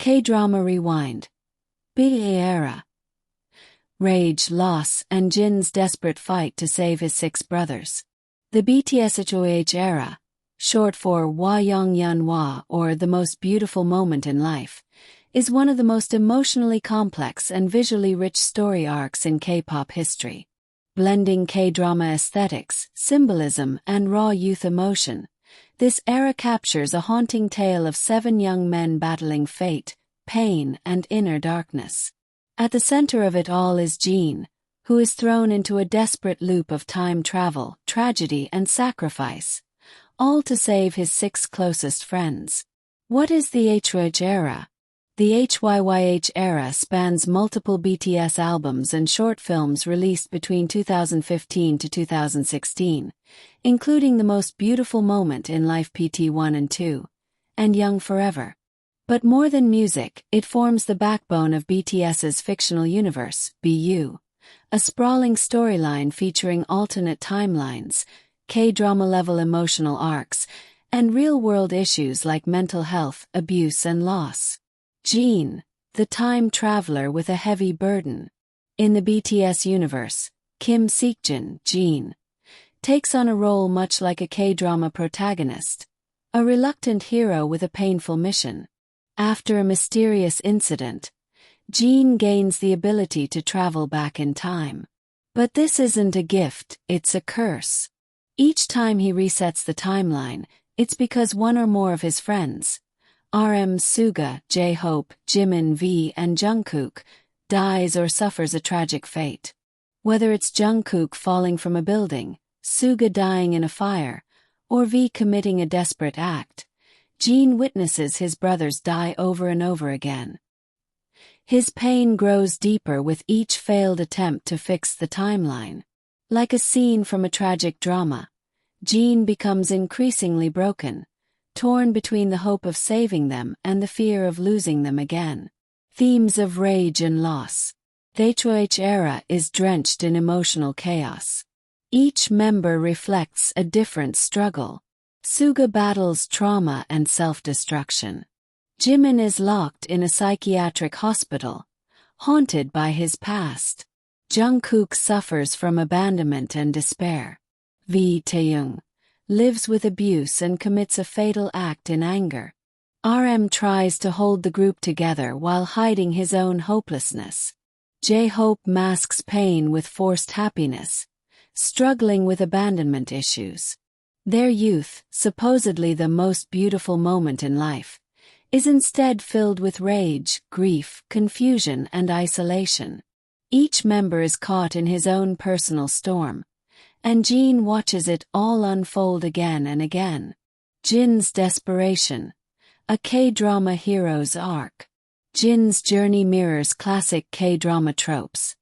K-drama rewind. BTS era. Rage, loss, and Jin's desperate fight to save his 6 brothers. The BTS HYYH era, short for Hwa Yang Yeon Hwa or The Most Beautiful Moment in Life, is one of the most emotionally complex and visually rich story arcs in K-pop history. Blending K-drama aesthetics, symbolism, and raw youth emotion, this era captures a haunting tale of 7 young men battling fate, pain, and inner darkness. At the center of it all is Jin, who is thrown into a desperate loop of time travel, tragedy, and sacrifice, all to save his 6 closest friends. What is the HYYH era? The HYYH era spans multiple BTS albums and short films released between 2015 to 2016, including The Most Beautiful Moment in Life PT1 and 2, and Young Forever. But more than music, it forms the backbone of BTS's fictional universe, BU, a sprawling storyline featuring alternate timelines, K-drama-level emotional arcs, and real-world issues like mental health, abuse, and loss. Jin, the time traveler with a heavy burden. In the BTS universe, Kim Seokjin, Jin, takes on a role much like a K-drama protagonist, a reluctant hero with a painful mission. After a mysterious incident, Jin gains the ability to travel back in time. But this isn't a gift, it's a curse. Each time he resets the timeline, it's because one or more of his friends, Suga, J-Hope, Jimin V, and Jungkook, dies or suffers a tragic fate. Whether it's Jungkook falling from a building, Suga dying in a fire, or V committing a desperate act, Jin witnesses his brothers die over and over again. His pain grows deeper with each failed attempt to fix the timeline. Like a scene from a tragic drama, Jin becomes increasingly broken, torn between the hope of saving them and the fear of losing them again. Themes of rage and loss. The HYYH era is drenched in emotional chaos. Each member reflects a different struggle. Suga battles trauma and self-destruction. Jimin is locked in a psychiatric hospital, haunted by his past. Jungkook suffers from abandonment and despair. Taeyong lives with abuse and commits a fatal act in anger. Tries to hold the group together while hiding his own hopelessness. J-Hope masks pain with forced happiness, struggling with abandonment issues. Their youth, supposedly the most beautiful moment in life, is instead filled with rage, grief, confusion, and isolation. Each member is caught in his own personal storm, and Jin watches it all unfold again and again. Jin's desperation. A K-drama hero's arc. Jin's journey mirrors classic K-drama tropes.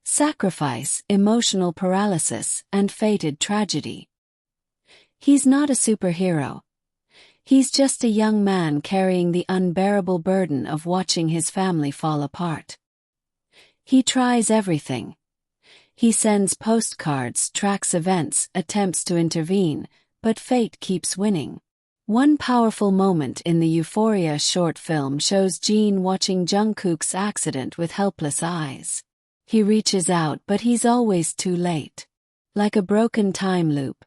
Sacrifice, emotional paralysis, and fated tragedy. He's not a superhero. He's just a young man carrying the unbearable burden of watching his family fall apart. He tries everything. He sends postcards, tracks events, attempts to intervene, but fate keeps winning. One powerful moment in the Euphoria short film shows Jin watching Jungkook's accident with helpless eyes. He reaches out, but he's always too late. Like a broken time loop,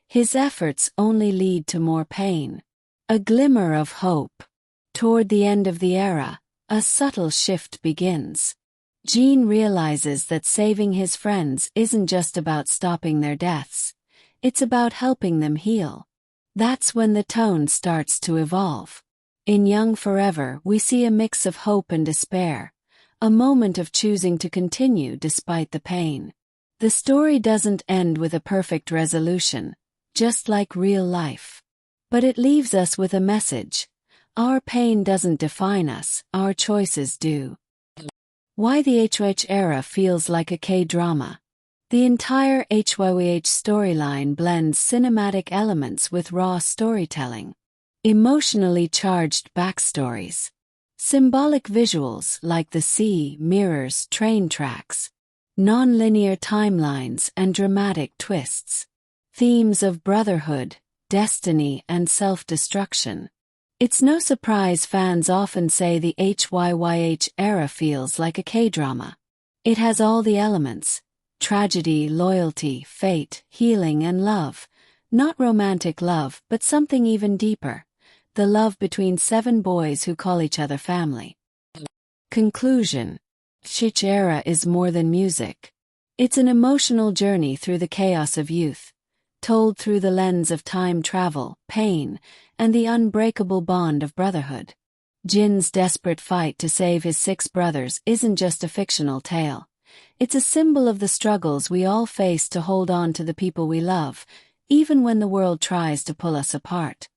his efforts only lead to more pain. A glimmer of hope. Toward the end of the era, a subtle shift begins. Jin realizes that saving his friends isn't just about stopping their deaths, it's about helping them heal. That's when the tone starts to evolve. In Young Forever, we see a mix of hope and despair, a moment of choosing to continue despite the pain. The story doesn't end with a perfect resolution, just like real life. But it leaves us with a message. Our pain doesn't define us, our choices do. Why the HYYH era feels like a K-drama. The entire HYYH storyline blends cinematic elements with raw storytelling. Emotionally charged backstories. Symbolic visuals like the sea, mirrors, train tracks. Non-linear timelines and dramatic twists. Themes of brotherhood, destiny, and self-destruction. It's no surprise fans often say the HYYH era feels like a K-drama. It has all the elements: tragedy, loyalty, fate, healing, and love. Not romantic love, but something even deeper: the love between 7 boys who call each other family. Conclusion: HYYH era is more than music. It's an emotional journey through the chaos of youth, told through the lens of time travel, pain, and the unbreakable bond of brotherhood. Jin's desperate fight to save his 6 brothers isn't just a fictional tale. It's a symbol of the struggles we all face to hold on to the people we love, even when the world tries to pull us apart.